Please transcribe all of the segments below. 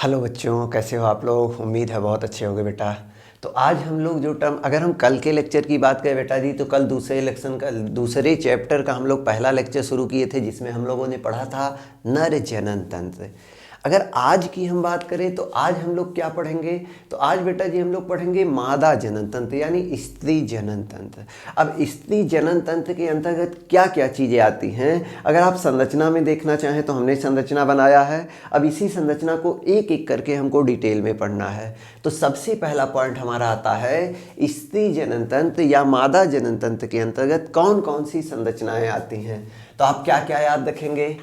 Hello बच्चों, कैसे हो आप लोग। उम्मीद है बहुत अच्छे होंगे बेटा। तो आज हम लोग जो टर्म, अगर हम कल के लेक्चर की बात करें बेटा जी, तो कल दूसरे चैप्टर का हम लोग पहला लेक्चर शुरू किए थे, जिसमें हम लोगों ने पढ़ा था नर जनन तंत्र। अगर आज की हम बात करें तो आज हम लोग क्या पढ़ेंगे, तो आज बेटा जी हम लोग पढ़ेंगे मादा जनन तंत्र यानी स्त्री जनन तंत्र। अब स्त्री जनन तंत्र के अंतर्गत क्या क्या चीज़ें आती हैं, अगर आप संरचना में देखना चाहें तो हमने संरचना बनाया है। अब इसी संरचना को एक एक करके हमको डिटेल में पढ़ना है। तो सबसे पहला पॉइंट हमारा आता है स्त्री जनन तंत्र या मादा जनन तंत्र के अंतर्गत कौन कौन सी संरचनाएं आती हैं। तो आप क्या क्या याद रखेंगे,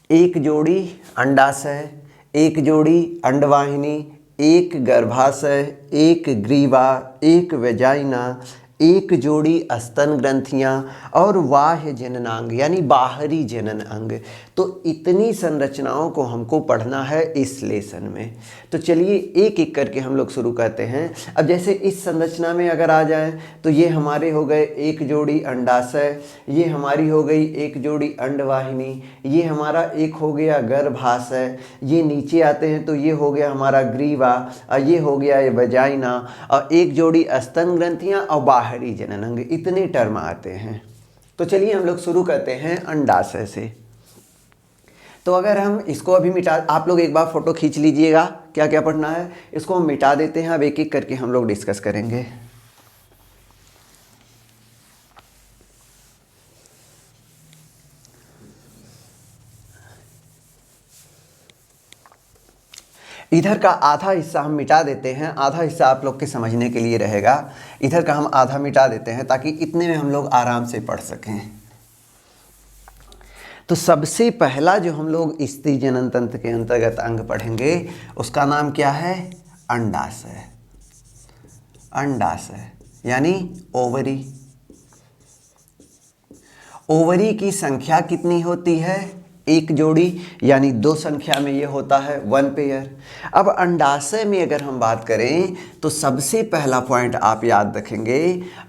एक जोड़ी अंडाशय, एक जोड़ी अंडवाहिनी, एक गर्भाशय, एक ग्रीवा, एक वेजाइना, एक जोड़ी स्तन ग्रंथियाँ और बाह्य जननांग यानी बाहरी जनन अंग। तो इतनी संरचनाओं को हमको पढ़ना है इस लेसन में। तो चलिए एक एक करके हम लोग शुरू करते हैं। अब जैसे इस संरचना में अगर आ जाएं तो ये हमारे हो गए एक जोड़ी अंडाशय, ये हमारी हो गई एक जोड़ी अंडवाहिनी, ये हमारा एक हो गया गर्भाशय, ये नीचे आते हैं तो ये हो गया हमारा ग्रीवा, और ये हो गया ये वजाइना, और एक जोड़ी स्तन ग्रंथियाँ और बाहरी जनन अंग। इतने टर्म आते हैं। तो चलिए हम लोग शुरू करते हैं अंडाशय से। तो अगर हम इसको अभी मिटा, आप लोग एक बार फोटो खींच लीजिएगा क्या क्या पढ़ना है, इसको हम मिटा देते हैं। अब एक एक करके हम लोग डिस्कस करेंगे। इधर का आधा हिस्सा हम मिटा देते हैं, आधा हिस्सा आप लोग के समझने के लिए रहेगा। इधर का हम आधा मिटा देते हैं ताकि इतने में हम लोग आराम से पढ़ सकें। तो सबसे पहला जो हम लोग स्त्री जनन तंत्र के अंतर्गत अंग पढ़ेंगे उसका नाम क्या है, अंडाशय। अंडाशय यानी ओवरी। ओवरी की संख्या कितनी होती है, एक जोड़ी, यानी दो संख्या में ये होता है वन पेयर। अब अंडाशय में अगर हम बात करें तो सबसे पहला पॉइंट आप याद रखेंगे,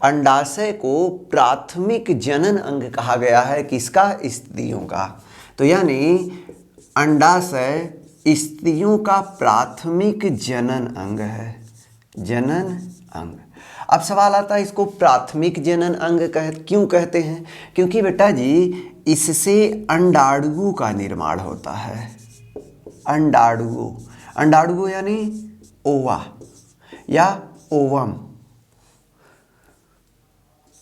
अंडाशय को प्राथमिक जनन अंग कहा गया है। किसका, स्त्रियों का। तो यानी अंडाशय स्त्रियों का प्राथमिक जनन अंग है, जनन अंग। अब सवाल आता है इसको प्राथमिक जनन अंग क्यों कहते हैं, क्योंकि बेटा जी इससे अंडाणु का निर्माण होता है। अंडाणु, अंडाणु यानी ओवा या ओवम,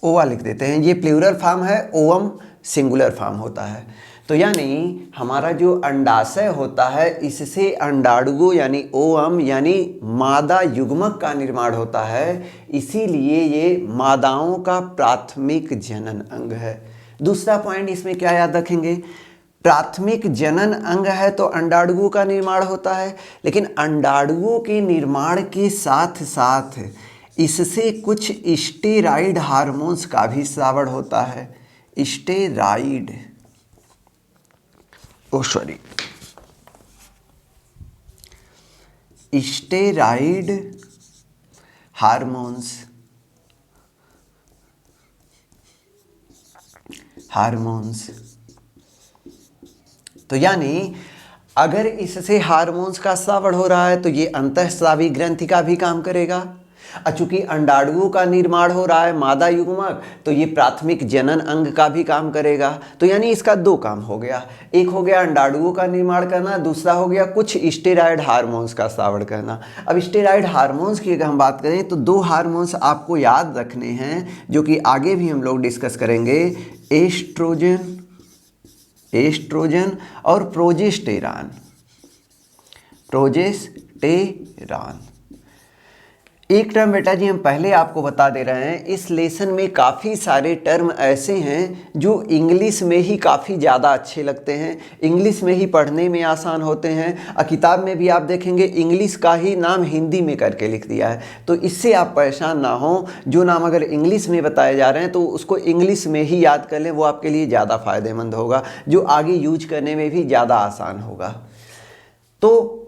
ओवा लिख देते हैं, ये प्लूरल फॉर्म है, ओवम सिंगुलर फॉर्म होता है। तो यानी हमारा जो अंडाशय होता है इससे अंडाणु यानी ओवम यानी मादा युग्मक का निर्माण होता है, इसीलिए ये मादाओं का प्राथमिक जनन अंग है। दूसरा पॉइंट इसमें क्या याद रखेंगे, प्राथमिक जनन अंग है तो अंडाणु का निर्माण होता है, लेकिन अंडाणुओं के निर्माण के साथ साथ इससे कुछ स्टेरॉइड हार्मोन्स का भी स्रावण होता है। स्टेरॉइड, स्टेरॉइड हार्मोन्स, तो यानी अगर इससे हार्मोन्स का स्रावण हो रहा है तो ये अंतःस्रावी ग्रंथि का भी काम करेगा। चूंकि अंडाणुओं का निर्माण हो रहा है मादा युग्मक, तो ये प्राथमिक जनन अंग का भी काम करेगा। तो यानी इसका दो काम हो गया, एक हो गया अंडाणुओं का निर्माण करना, दूसरा हो गया कुछ स्टेरॉइड हार्मोन्स का स्रावण करना। अब स्टेरॉइड हार्मोन्स की अगर हम बात करें तो दो हार्मोन्स आपको याद रखने हैं जो कि आगे भी हम लोग डिस्कस करेंगे, एस्ट्रोजन, एस्ट्रोजन और प्रोजेस्टेरॉन, प्रोजेस्टेरॉन। एक टर्म बेटा जी हम पहले आपको बता दे रहे हैं, इस लेसन में काफ़ी सारे टर्म ऐसे हैं जो इंग्लिश में ही काफ़ी ज़्यादा अच्छे लगते हैं, इंग्लिश में ही पढ़ने में आसान होते हैं। और किताब में भी आप देखेंगे इंग्लिश का ही नाम हिंदी में करके लिख दिया है। तो इससे आप परेशान ना हो, जो नाम अगर इंग्लिश में बताए जा रहे हैं तो उसको इंग्लिश में ही याद कर लें, वो आपके लिए ज़्यादा फ़ायदेमंद होगा, जो आगे यूज करने में भी ज़्यादा आसान होगा। तो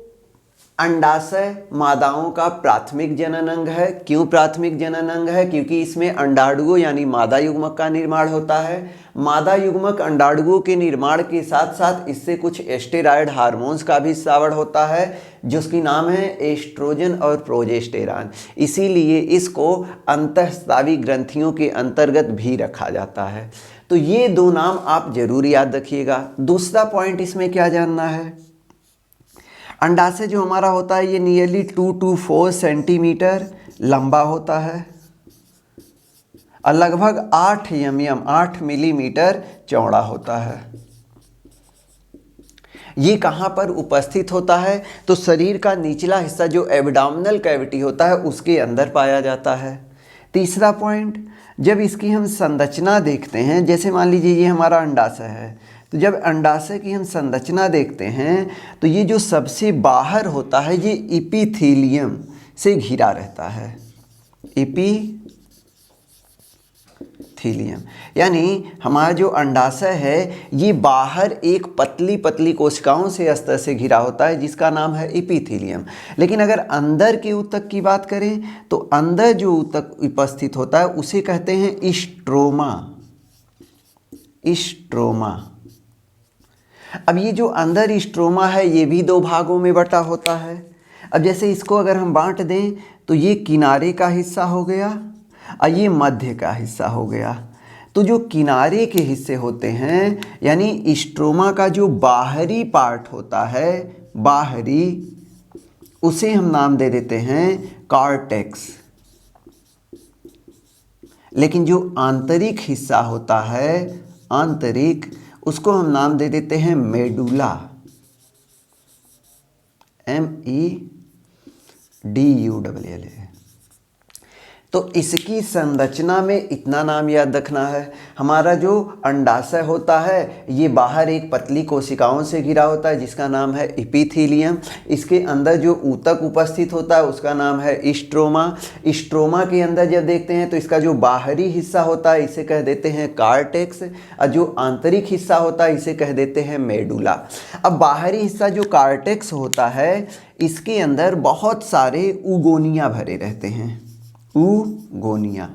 अंडाशय मादाओं का प्राथमिक जनन अंग है। क्यों प्राथमिक जनन अंग है? क्योंकि इसमें अंडाणुओं यानी मादा युग्मक का निर्माण होता है। मादा युग्मक अंडाणुओं के निर्माण के साथ साथ इससे कुछ स्टेरॉयड हार्मोन्स का भी स्रावण होता है, जिसकी नाम है एस्ट्रोजन और प्रोजेस्टेरॉन। इसीलिए इसको अंतःस्रावी ग्रंथियों के अंतर्गत भी रखा जाता है। तो ये दो नाम आप जरूर याद रखिएगा। दूसरा पॉइंट इसमें क्या जानना है, अंडाशय जो हमारा होता है ये नियरली 2 to 4 सेंटीमीटर लंबा होता है और लगभग 8 मिलीमीटर चौड़ा होता है। ये कहाँ पर उपस्थित होता है? तो शरीर का निचला हिस्सा जो एब्डोमिनल कैविटी होता है उसके अंदर पाया जाता है। तीसरा पॉइंट, जब इसकी हम संरचना देखते हैं, जैसे मान लीजिए ये हमारा अंडाशय है, तो जब अंडाशय की हम संरचना देखते हैं तो ये जो सबसे बाहर होता है ये इपिथीलियम से घिरा रहता है। इपिथीलियम यानी हमारा जो अंडाशय है ये बाहर एक पतली पतली कोशिकाओं से स्तर से घिरा होता है जिसका नाम है इपिथीलियम। लेकिन अगर अंदर के ऊतक की बात करें तो अंदर जो ऊतक उपस्थित होता है उसे कहते हैं स्ट्रोमा। अब ये जो अंदर स्ट्रोमा है ये भी दो भागों में बटा होता है। अब जैसे इसको अगर हम बांट दें तो ये किनारे का हिस्सा हो गया और ये मध्य का हिस्सा हो गया। तो जो किनारे के हिस्से होते हैं यानी स्ट्रोमा का जो बाहरी पार्ट होता है, बाहरी, उसे हम नाम दे देते हैं कॉर्टेक्स। लेकिन जो आंतरिक हिस्सा होता है, आंतरिक, उसको हम नाम दे देते हैं मेडुला, MEDULA। तो इसकी संरचना में इतना नाम याद रखना है, हमारा जो अंडाशय होता है ये बाहर एक पतली कोशिकाओं से घिरा होता है जिसका नाम है इपिथीलियम। इसके अंदर जो ऊतक उपस्थित होता है उसका नाम है स्ट्रोमा। स्ट्रोमा के अंदर जब देखते हैं तो इसका जो बाहरी हिस्सा होता है इसे कह देते हैं कॉर्टेक्स और जो आंतरिक हिस्सा होता है इसे कह देते हैं मेडुला। अब बाहरी हिस्सा जो कॉर्टेक्स होता है इसके अंदर बहुत सारे उगोनिया भरे रहते हैं, उगोनिया,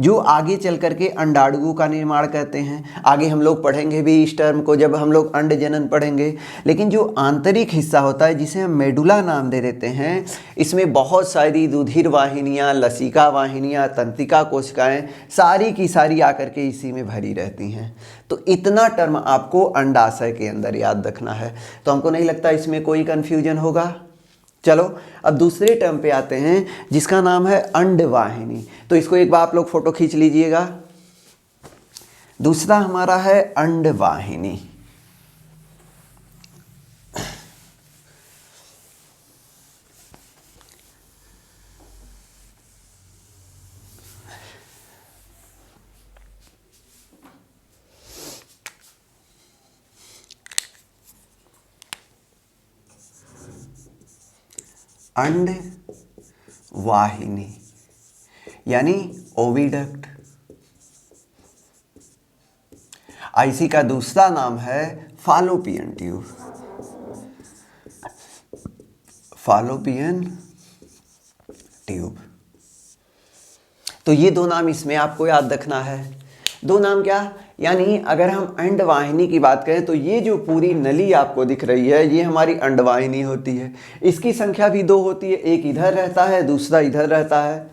जो आगे चल करके अंडाणुओं का निर्माण करते हैं। आगे हम लोग पढ़ेंगे भी इस टर्म को जब हम लोग अंड जनन पढ़ेंगे। लेकिन जो आंतरिक हिस्सा होता है जिसे हम मेडुला नाम दे देते हैं, इसमें बहुत सारी रुधिर वाहिनियाँ, लसिका वाहिनियाँ, तंत्रिका कोशिकाएं सारी की सारी आकर के इसी में भरी रहती हैं। तो इतना टर्म आपको अंडाशय के अंदर याद रखना है। तो हमको नहीं लगता इसमें कोई कन्फ्यूजन होगा। चलो अब दूसरे टर्म पे आते हैं जिसका नाम है अंडवाहिनी। तो इसको एक बार आप लोग फोटो खींच लीजिएगा। दूसरा हमारा है अंडवाहिनी। अंडवाहिनी यानी ओविडक्ट। इसी का दूसरा नाम है फालोपियन ट्यूब, फालोपियन ट्यूब। तो ये दो नाम इसमें आपको याद रखना है। दो नाम क्या, यानी अगर हम अंडवाहिनी की बात करें तो ये जो पूरी नली आपको दिख रही है ये हमारी अंडवाहिनी होती है। इसकी संख्या भी दो होती है, एक इधर रहता है दूसरा इधर रहता है।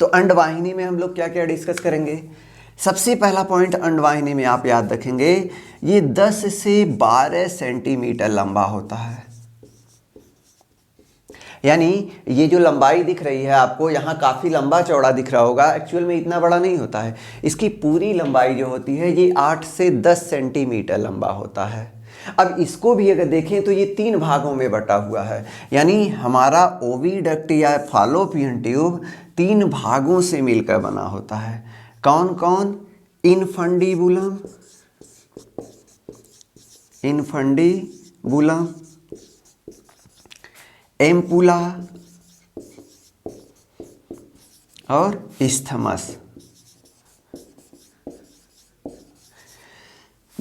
तो अंडवाहिनी में हम लोग क्या क्या डिस्कस करेंगे। सबसे पहला पॉइंट अंडवाहिनी में आप याद रखेंगे ये 10 से 12 सेंटीमीटर लंबा होता है। यानी ये जो लंबाई दिख रही है आपको यहाँ काफ़ी लंबा चौड़ा दिख रहा होगा, एक्चुअल में इतना बड़ा नहीं होता है। इसकी पूरी लंबाई जो होती है ये 8 से 10 सेंटीमीटर लंबा होता है। अब इसको भी अगर देखें तो ये 3 भागों में बटा हुआ है। यानी हमारा ओविडक्ट या फालोपियन ट्यूब 3 भागों से मिलकर बना होता है। कौन कौन, इनफंडीबुलम, इनफंडीबुलम, एम्पुला और इस्थमस।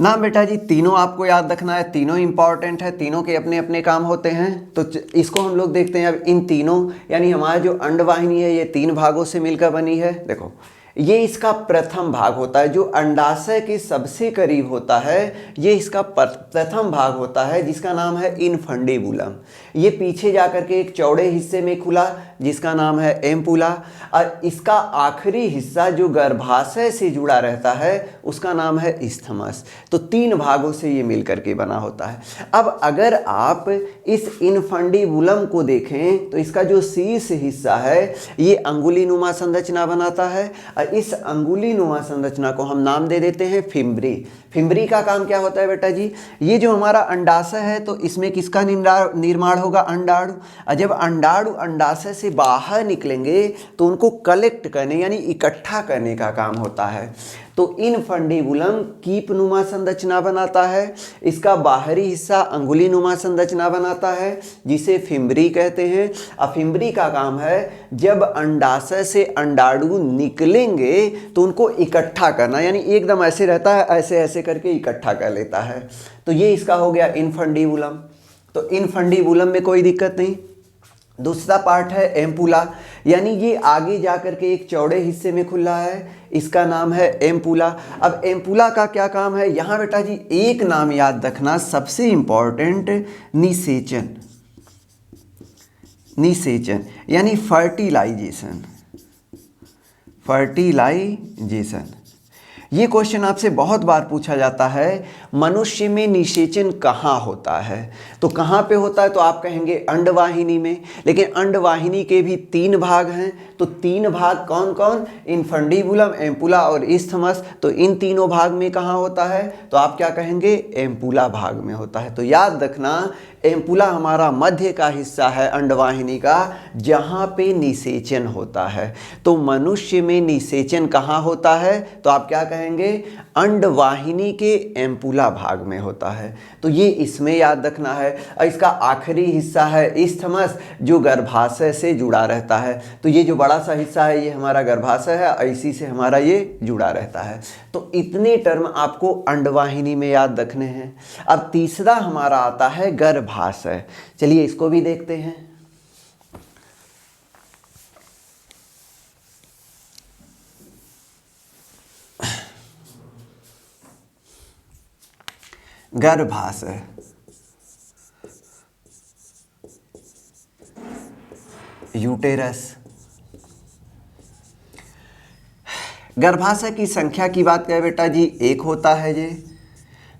नाम बेटा जी तीनों आपको याद रखना है, तीनों इंपॉर्टेंट है, तीनों के अपने अपने काम होते हैं। तो इसको हम लोग देखते हैं। अब इन तीनों यानी हमारा जो अंडवाहिनी है ये 3 भागों से मिलकर बनी है। देखो ये इसका प्रथम भाग होता है, जो अंडाशय के सबसे करीब होता है, ये इसका प्रथम भाग होता है जिसका नाम है इनफंडिबुलम। ये पीछे जाकर के एक चौड़े हिस्से में खुला जिसका नाम है एम्पुला, और इसका आखिरी हिस्सा जो गर्भाशय से जुड़ा रहता है उसका नाम है इस्थमस। तो 3 भागों से ये मिलकर के बना होता है। अब अगर आप इस इनफंडिबुलम को देखें तो इसका जो शीर्ष हिस्सा है ये अंगुलीनुमा संरचना बनाता है, और इस अंगुलीनुमा संरचना को हम नाम दे देते हैं फिम्बरी। फिम्बरी का काम क्या होता है बेटा जी, ये जो हमारा अंडाशय है तो इसमें किसका निर्माण होगा, अंडाणु। और जब अंडाणु अंडाशय से बाहर निकलेंगे तो उनको कलेक्ट करने यानी इकट्ठा करने का काम होता है। तो इनफंडिबुलम कीपनुमा संरचना बनाता है, इसका बाहरी हिस्सा अंगुलीनुमा संरचना बनाता है जिसे फिम्बरी कहते हैं। और फिम्बरी का काम है जब अंडाशय से अंडाणु निकलेंगे तो उनको इकट्ठा करना, यानी एकदम ऐसे रहता है, ऐसे ऐसे करके इकट्ठा कर लेता है। तो ये इसका हो गया इनफंडिबुलम। तो इनफंडिबुलम में कोई दिक्कत नहीं। दूसरा पार्ट है एम्पुला, यानी ये आगे जाकर के एक चौड़े हिस्से में खुला है, इसका नाम है एम्पुला। अब एम्पुला का क्या काम है, यहाँ बेटा जी एक नाम याद रखना सबसे इंपॉर्टेंट, निषेचन। निषेचन यानी फर्टिलाइजेशन। फर्टिलाइजेशन ये क्वेश्चन आपसे बहुत बार पूछा जाता है, मनुष्य में निषेचन कहाँ होता है। तो कहाँ पे होता है, तो आप कहेंगे अंडवाहिनी में। लेकिन अंडवाहिनी के भी 3 भाग हैं, तो 3 भाग कौन कौन, इनफंडिबुलम, एम्पुला और इस्थमस। तो इन तीनों भाग में कहाँ होता है, तो आप क्या कहेंगे, एम्पुला भाग में होता है। तो याद रखना एम्पुला हमारा मध्य का हिस्सा है अंडवाहिनी का, जहाँ पे निषेचन होता है। तो मनुष्य में निषेचन कहाँ होता है, तो आप क्या कहेंगे, अंडवाहिनी के एम्पुला भाग में होता है। तो ये इसमें याद रखना है। और इसका आखिरी हिस्सा है इस्थमस, जो गर्भाशय से जुड़ा रहता है। तो ये जो बड़ा सा हिस्सा है ये हमारा गर्भाशय है, और इसी से हमारा ये जुड़ा रहता है। तो इतने टर्म आपको अंडवाहिनी में याद रखने हैं। अब तीसरा हमारा आता है गर्भाशय। चलिए इसको भी देखते हैं। गर्भाशय यूटेरस। गर्भाशय की संख्या की बात करें बेटा जी 1 होता है ये।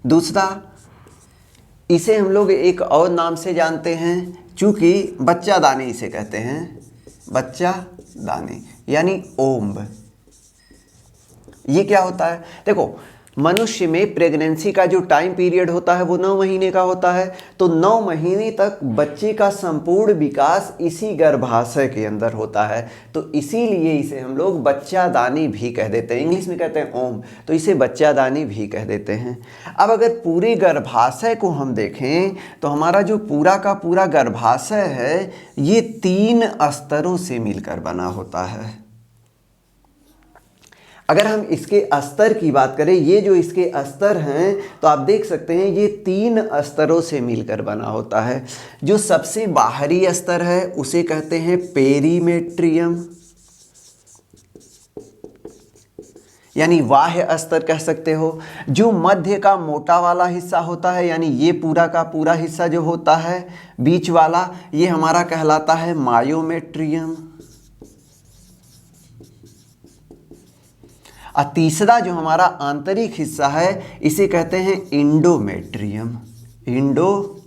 दूसरा इसे हम लोग एक और नाम से जानते हैं, चूंकि बच्चादानी इसे कहते हैं, बच्चादानी यानी ओम्ब। ये क्या होता है, देखो मनुष्य में प्रेगनेंसी का जो टाइम पीरियड होता है वो 9 महीने का होता है। तो 9 महीने तक बच्चे का संपूर्ण विकास इसी गर्भाशय के अंदर होता है। तो इसीलिए इसे हम लोग बच्चादानी भी कह देते हैं, इंग्लिश में कहते हैं ओम, तो इसे बच्चादानी भी कह देते हैं। अब अगर पूरे गर्भाशय को हम देखें तो हमारा जो पूरा का पूरा गर्भाशय है ये 3 स्तरों से मिलकर बना होता है। अगर हम इसके स्तर की बात करें, ये जो इसके स्तर हैं तो आप देख सकते हैं ये 3 स्तरों से मिलकर बना होता है। जो सबसे बाहरी स्तर है उसे कहते हैं पेरीमेट्रियम, यानी बाह्य स्तर कह सकते हो। जो मध्य का मोटा वाला हिस्सा होता है, यानी ये पूरा का पूरा हिस्सा जो होता है बीच वाला, ये हमारा कहलाता है मायोमेट्रियम। और तीसरा जो हमारा आंतरिक हिस्सा है इसे कहते हैं इंडोमेट्रियम। इंडोमेट्रियम।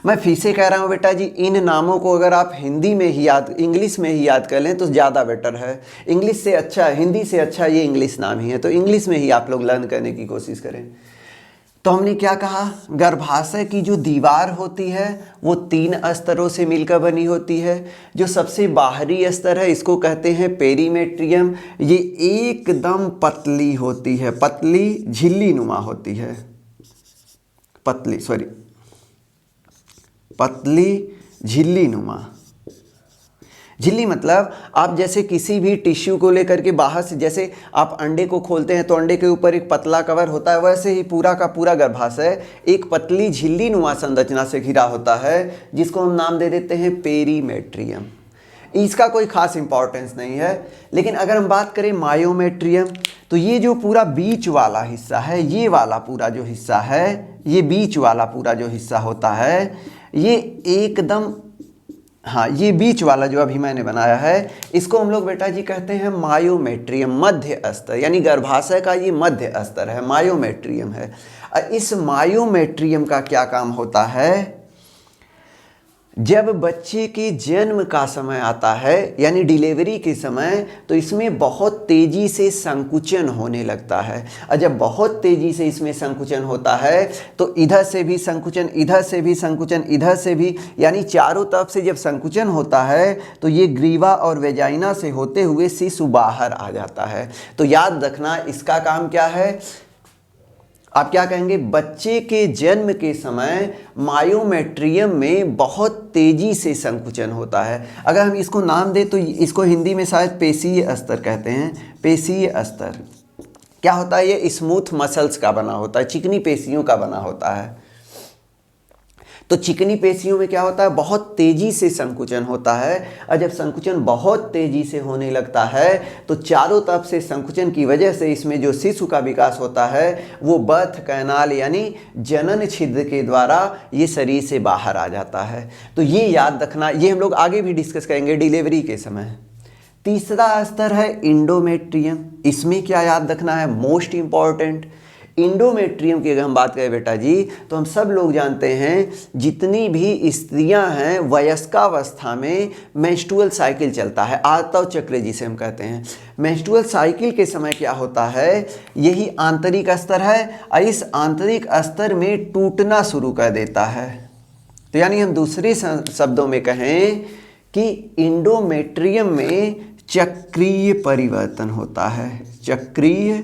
मैं फिर से कह रहा हूँ बेटा जी, इन नामों को अगर आप हिंदी में ही इंग्लिश में ही याद कर लें तो ज़्यादा बेटर है। इंग्लिश से अच्छा, हिंदी से अच्छा ये इंग्लिश नाम ही है, तो इंग्लिश में ही आप लोग लर्न करने की कोशिश करें। तो हमने क्या कहा, गर्भाशय की जो दीवार होती है वो 3 स्तरों से मिलकर बनी होती है। जो सबसे बाहरी स्तर है इसको कहते हैं पेरीमेट्रियम। ये एकदम पतली होती है, पतली झिल्ली नुमा होती है, पतली झिल्ली नुमा। झिल्ली मतलब आप जैसे किसी भी टिश्यू को लेकर के बाहर से, जैसे आप अंडे को खोलते हैं तो अंडे के ऊपर एक पतला कवर होता है, वैसे ही पूरा का पूरा गर्भाशय एक पतली झिल्ली नुमा संरचना से घिरा होता है, जिसको हम नाम दे देते हैं पेरीमेट्रियम। इसका कोई खास इंपॉर्टेंस नहीं है। लेकिन अगर हम बात करें मायोमेट्रियम, तो ये जो पूरा बीच वाला हिस्सा है, ये वाला पूरा जो हिस्सा है, ये बीच वाला पूरा जो हिस्सा होता है, ये एकदम, हाँ, ये बीच वाला जो अभी मैंने बनाया है, इसको हम लोग बेटा जी कहते हैं मायोमेट्रियम, मध्य स्तर, यानी गर्भाशय का ये मध्य स्तर है, मायोमेट्रियम है। इस मायोमेट्रियम का क्या काम होता है? जब बच्चे के जन्म का समय आता है, यानी डिलीवरी के समय, तो इसमें बहुत तेज़ी से संकुचन होने लगता है। और जब बहुत तेज़ी से इसमें संकुचन होता है तो इधर से भी संकुचन, इधर से भी संकुचन, इधर से भी, यानी चारों तरफ से जब संकुचन होता है तो ये ग्रीवा और वेजाइना से होते हुए शिशु बाहर आ जाता है। तो याद रखना, इसका काम क्या है? आप क्या कहेंगे? बच्चे के जन्म के समय मायोमेट्रियम में बहुत तेजी से संकुचन होता है। अगर हम इसको नाम दें तो इसको हिंदी में शायद पेशीय स्तर कहते हैं। पेशीय स्तर क्या होता है? ये स्मूथ मसल्स का बना होता है, चिकनी पेशियों का बना होता है। तो चिकनी पेशियों में क्या होता है? बहुत तेजी से संकुचन होता है। और जब संकुचन बहुत तेजी से होने लगता है तो चारों तरफ से संकुचन की वजह से इसमें जो शिशु का विकास होता है वो बर्थ कैनाल यानी जनन छिद्र के द्वारा ये शरीर से बाहर आ जाता है। तो ये याद रखना, ये हम लोग आगे भी डिस्कस करेंगे डिलीवरी के समय। तीसरा स्तर है इंडोमेट्रियम। इसमें क्या याद रखना है? मोस्ट इंपॉर्टेंट, इंडोमेट्रियम की अगर हम बात करें बेटा जी, तो हम सब लोग जानते हैं जितनी भी स्त्रियां हैं वयस्कावस्था में मेंस्ट्रुअल साइकिल चलता है, आर्तव चक्र जिसे हम कहते हैं। मेंस्ट्रुअल साइकिल के समय क्या होता है? यही आंतरिक स्तर है और इस आंतरिक स्तर में टूटना शुरू कर देता है। तो यानी हम दूसरे शब्दों में कहें कि इंडोमेट्रियम में चक्रीय परिवर्तन होता है। चक्रीय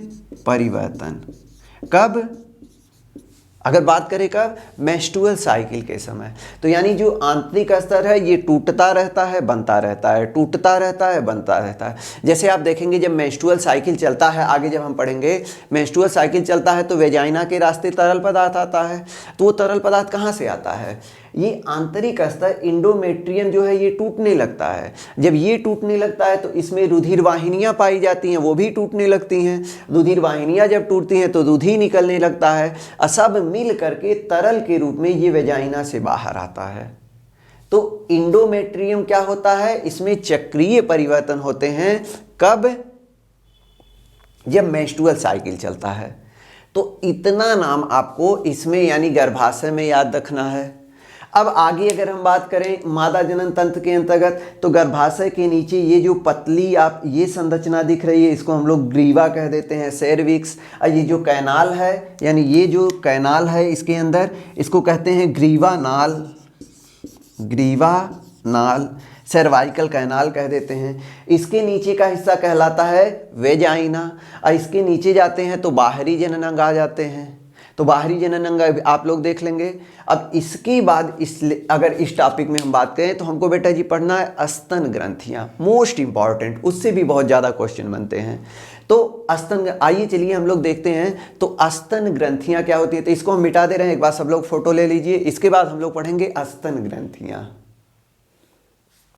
परिवर्तन कब? अगर बात करें कब? मेंस्ट्रुअल साइकिल के समय। तो यानी जो आंतरिक स्तर है ये टूटता रहता है, बनता रहता है, टूटता रहता है, बनता रहता है। जैसे आप देखेंगे जब मेंस्ट्रुअल साइकिल चलता है, आगे जब हम पढ़ेंगे, मेंस्ट्रुअल साइकिल चलता है तो वेजाइना के रास्ते तरल पदार्थ आता है। तो वो तरल पदार्थ कहाँ से आता है? ये आंतरिक स्तर इंडोमेट्रियम जो है ये टूटने लगता है। जब ये टूटने लगता है तो इसमें रुधिर वाहिनियाँ पाई जाती हैं, वो भी टूटने लगती हैं। रुधिर वाहिनियाँ जब टूटती हैं तो रुधिर निकलने लगता है और सब मिल करके तरल के रूप में ये वेजाइना से बाहर आता है। तो इंडोमेट्रियम क्या होता है? इसमें चक्रीय परिवर्तन होते हैं। कब? जब मेंस्ट्रुअल साइकिल चलता है। तो इतना नाम आपको इसमें यानी गर्भाशय में याद रखना है। अब आगे अगर हम बात करें मादा जनन तंत्र के अंतर्गत, तो गर्भाशय के नीचे ये जो पतली आप ये संरचना दिख रही है, इसको हम लोग ग्रीवा कह देते हैं, सेर्विक्स। और ये जो कैनाल है, यानी ये जो कैनाल है इसके अंदर, इसको कहते हैं ग्रीवा नाल। ग्रीवा नाल, सर्वाइकल कैनाल कह देते हैं। इसके नीचे का हिस्सा कहलाता है वेजाइना। और इसके नीचे जाते हैं तो बाहरी जनन अंग आ जाते हैं। तो बाहरी जनन अंग आप लोग देख लेंगे। अब इसके बाद अगर इस टॉपिक में हम बात करें तो हमको बेटा जी पढ़ना है स्तन ग्रंथियाँ, मोस्ट इंपॉर्टेंट, उससे भी बहुत ज़्यादा क्वेश्चन बनते हैं। तो स्तन, आइए चलिए हम लोग देखते हैं तो स्तन ग्रंथियाँ क्या होती है। तो इसको हम मिटा दे रहे हैं, एक बार सब लोग फोटो ले लीजिए। इसके बाद हम लोग पढ़ेंगे स्तन ग्रंथियाँ।